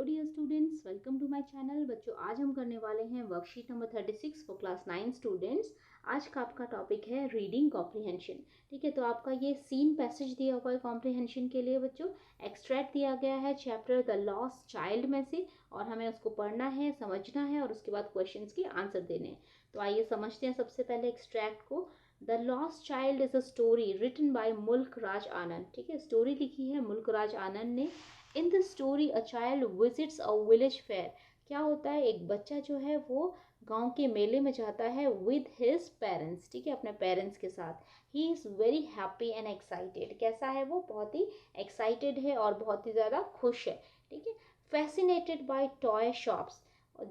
Hello dear students, welcome to my channel. बच्चों, आज हम करने वाले हैं worksheet number 36 for class 9 students. आज का आपका टॉपिक है रीडिंग कॉम्प्रिहेंशन। ठीक है, तो आपका ये सीन पैसेज दिया हुआ है कॉम्प्रिहेंशन के लिए। बच्चों, एक्सट्रैक्ट दिया गया है चैप्टर द लॉस्ट चाइल्ड में से, और हमें उसको पढ़ना है, समझना है और उसके बाद क्वेश्चंस के आंसर देने हैं। तो आइए समझते हैं सबसे पहले एक्सट्रैक्ट को। The lost child is a story written by Mulk Raj आनंद। ठीक है, स्टोरी लिखी है मुल्क राज आनंद ने। In the story a child visits a village fair. क्या होता है, एक बच्चा जो है वो गांव के मेले में जाता है विद हिज पेरेंट्स। ठीक है, अपने पेरेंट्स के साथ। He is very happy and excited. कैसा है वो? बहुत ही एक्साइटेड है और बहुत ही ज़्यादा खुश है। ठीक है, फैसिनेटेड बाय टॉय शॉप्स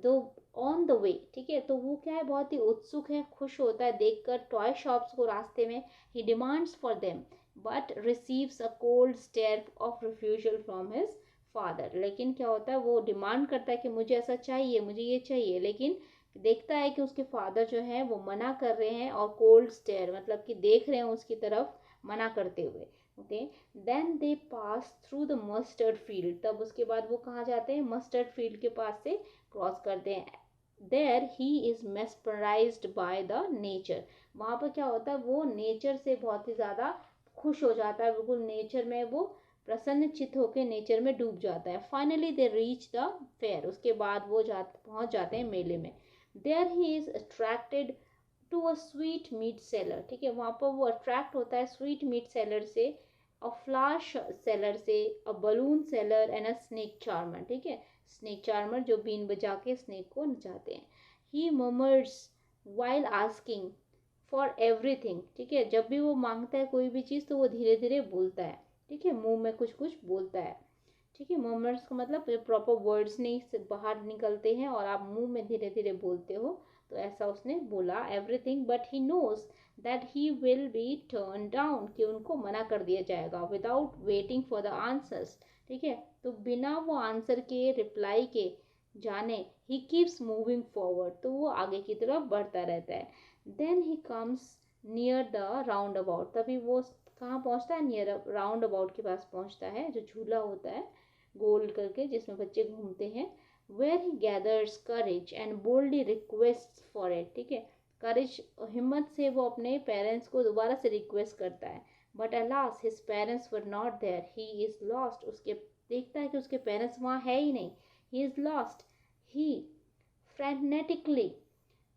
दो ऑन द वे। ठीक है, तो वो क्या है, बहुत ही उत्सुक है, खुश होता है देखकर टॉय शॉप्स को रास्ते में। He demands for them but receives a cold stare of refusal from his father. लेकिन क्या होता है, वो डिमांड करता है कि मुझे ऐसा चाहिए, मुझे ये चाहिए, लेकिन देखता है कि उसके फादर जो है वो मना कर रहे हैं, और कोल्ड स्टेयर मतलब कि देख रहे हैं उसकी तरफ मना करते हुए। Okay, then they pass through the mustard field. तब उसके बाद वो कहाँ जाते हैं? मस्टर्ड फील्ड के पास से क्रॉस करते हैं। There he is mesmerised by the nature. वहाँ पर क्या होता है, वो नेचर से बहुत ही ज़्यादा खुश हो जाता है, बिल्कुल नेचर में वो प्रसन्नचित होकर नेचर में डूब जाता है। Finally they reach the fair. उसके बाद वो पहुंच जाते हैं मेले में। There he is attracted to a sweet meat seller. ठीक है, वहाँ पर वो अट्रैक्ट होता है स्वीट मीट सेलर से, अ फ्लावर सेलर से, a balloon seller and a snake charmer. ठीक है, स्नेक चार्मर जो बीन बजा के स्नेक को नचाते हैं। He murmurs while asking for everything. ठीक है, जब भी वो मांगता है कोई भी चीज़ तो वो धीरे धीरे बोलता है। ठीक है, मुंह में कुछ कुछ बोलता है। ठीक है, मर्मर्स का मतलब प्रॉपर वर्ड्स नहीं से बाहर निकलते हैं और आप मुंह में धीरे धीरे बोलते हो, तो ऐसा उसने बोला everything, but he knows that he will be turn down, कि उनको मना कर दिया जाएगा। Without waiting for the answers. ठीक है, तो बिना वो आंसर के, रिप्लाई के जाने, ही कीप्स मूविंग फॉरवर्ड, तो वो आगे की तरफ बढ़ता रहता है। Then he comes near the roundabout. तभी वो कहाँ पहुँचता है? नियर राउंड अबाउट के पास पहुँचता है, जो झूला होता है गोल करके जिसमें बच्चे घूमते हैं। Where he gathers courage and boldly request for it. ठीक है, करेज, हिम्मत से वो अपने पेरेंट्स को दोबारा से रिक्वेस्ट करता है। But alas his parents were not there, he is lost. उसके देखता है कि उसके पेरेंट्स वहाँ है ही नहीं। He is lost. He frantically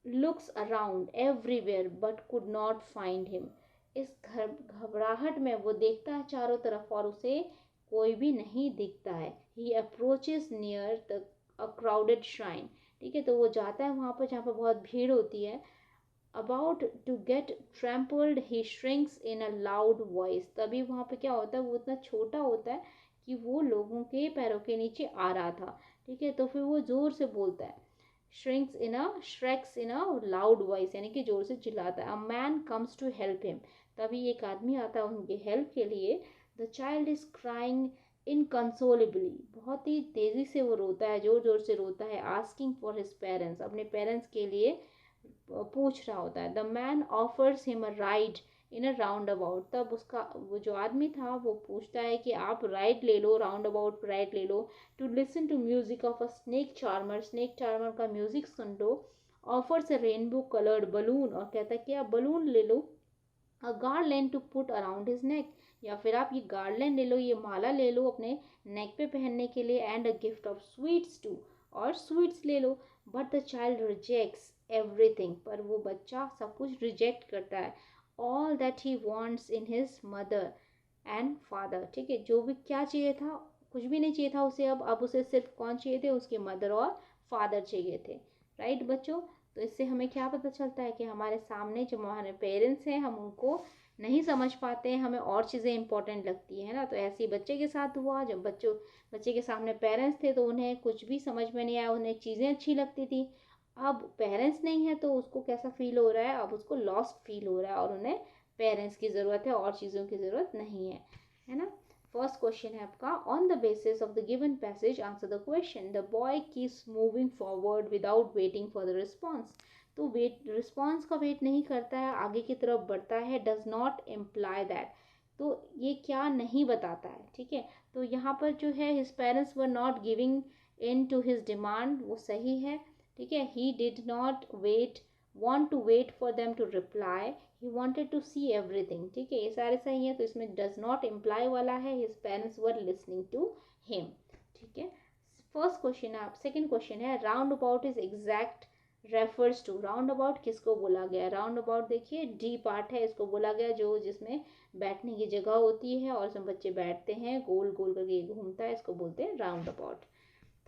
looks around everywhere but could not find him. इस घबराहट में वो देखता है चारों तरफ और उसे कोई भी नहीं दिखता है। He approaches near the a crowded shrine. ठीक है, तो वो जाता है वहाँ पर जहाँ पर बहुत भीड़ होती है। About to get trampled he shrinks in a loud voice. तभी वहाँ पे क्या होता है, वो इतना छोटा होता है कि वो लोगों के पैरों के नीचे आ रहा था। ठीक है, तो फिर वो जोर से बोलता है, श्रेक्स इन अ लाउड वॉइस, यानी कि जोर से चिल्लाता है। A man comes to help him. तभी एक आदमी आता है उनकी हेल्प के लिए। The child is crying inconsolably. बहुत ही तेजी से वो रोता है, जोर जोर से रोता है। आस्किंग फॉर हिज पेरेंट्स, अपने पेरेंट्स के लिए पूछ रहा होता है। The man offers him a ride in a round about. तब उसका वो जो आदमी था वो पूछता है कि आप राइड ले लो, राउंड अबाउट राइड ले लो, to listen to music of a snake charmer, snake charmer का म्यूजिक सुन लो। Offers a rainbow coloured balloon, और कहता है कि आप बलून ले लो। A garland to put around his neck, या फिर आप ये गार्लैंड ले लो, ये माला ले लो अपने नेक पे पहनने के लिए। And a gift of sweets too, और स्वीट्स ले लो। But the child rejects everything, पर वो बच्चा सब कुछ रिजेक्ट करता है। All that he wants in his mother and father. ठीक है, जो भी क्या चाहिए था, कुछ भी नहीं चाहिए था उसे। अब उसे सिर्फ कौन चाहिए थे? उसके मदर और फादर चाहिए थे। राइट बच्चों, तो इससे हमें क्या पता चलता है कि हमारे सामने जो हमारे पेरेंट्स हैं, हम उनको नहीं समझ पाते हैं, हमें और चीज़ें इंपॉर्टेंट लगती है ना। तो ऐसे ही बच्चे के साथ हुआ, जब बच्चे के सामने पेरेंट्स थे तो उन्हें कुछ भी समझ में नहीं आया, उन्हें चीज़ें अच्छी लगती थी। अब पेरेंट्स नहीं है तो उसको कैसा फील हो रहा है? अब उसको लॉस्ट फील हो रहा है, और उन्हें पेरेंट्स की ज़रूरत है और चीज़ों की ज़रूरत नहीं है ना। फर्स्ट क्वेश्चन है आपका, on the basis of the given passage answer the question. The boy keeps moving forward without waiting for the response. तो रिस्पॉन्स का वेट नहीं करता है, आगे की तरफ बढ़ता है। डज नॉट इम्प्लाई दैट, तो ये क्या नहीं बताता है। ठीक है, तो यहाँ पर जो है his parents were not giving in to his demand, वो सही है, ठीक है। He did not want to wait for them to reply, he wanted to see everything, ठीक है। ये सारे सही है, तो इसमें does not imply वाला है his parents were listening to him, ठीक है। फर्स्ट क्वेश्चन है, सेकंड क्वेश्चन है roundabout is exact refers to, roundabout किसको बोला गया, राउंड अबाउट देखिए डी पार्ट है, इसको बोला गया जो जिसमें बैठने की जगह होती है और उसमें बच्चे बैठते हैं, गोल गोल करके घूमता है, इसको बोलते हैं राउंड अबाउट।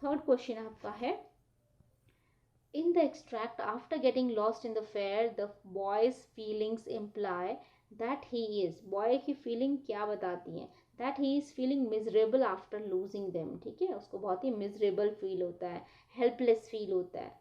थर्ड क्वेश्चन आपका है in the extract, after getting lost in the fair, the boy's feelings imply that he is, boy की feeling क्या बताती हैं, that he is feeling miserable after losing them, ठीक है, उसको बहुत ही miserable feel होता है, helpless feel होता है।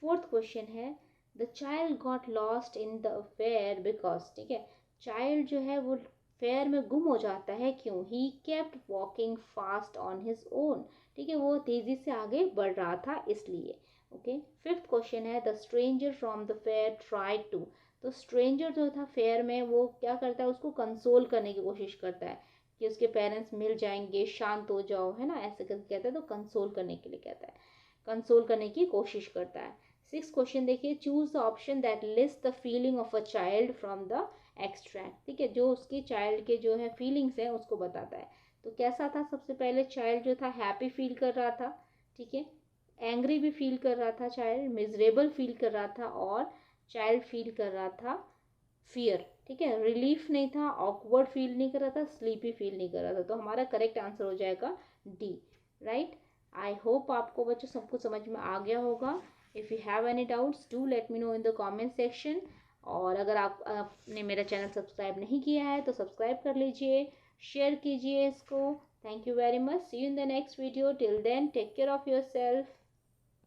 फोर्थ क्वेश्चन है the child got lost in the fair because, ठीक है, child जो है वो फेयर में गुम हो जाता है, क्यों, he kept walking fast on his own, ठीक है, वो तेजी से आगे बढ़ रहा था इसलिए। ओके, फिफ्थ क्वेश्चन है the stranger from the fair tried to, तो स्ट्रेंजर जो था फेयर में वो क्या करता है, उसको कंसोल करने की कोशिश करता है कि उसके पेरेंट्स मिल जाएंगे, शांत हो जाओ, है ना, ऐसे करके कहता है, तो कंसोल करने के लिए कहता है, कंसोल करने की कोशिश करता है। सिक्स क्वेश्चन देखिए choose the option that list the feeling of a child from the extract, ठीक है, जो उसके चाइल्ड के जो है फीलिंग्स हैं उसको बताता है। तो कैसा था, सबसे पहले चाइल्ड जो था हैप्पी फील कर रहा था, ठीक है, एंग्री भी फील कर रहा था चाइल्ड, मिजरेबल फील कर रहा था, और चाइल्ड फील कर रहा था फियर, ठीक है, रिलीफ नहीं था, ऑकवर्ड फील नहीं कर रहा था, स्लीपी फील नहीं कर रहा था, तो हमारा करेक्ट आंसर हो जाएगा डी, राइट। आई होप आपको बच्चों सब कुछ समझ में आ गया होगा। If you have any doubts do let me know in the comment section, और अगर आपने मेरा चैनल सब्सक्राइब नहीं किया है तो सब्सक्राइब कर लीजिए, शेयर कीजिए इसको। Thank you very much, see you in the next video, till then take care of your self.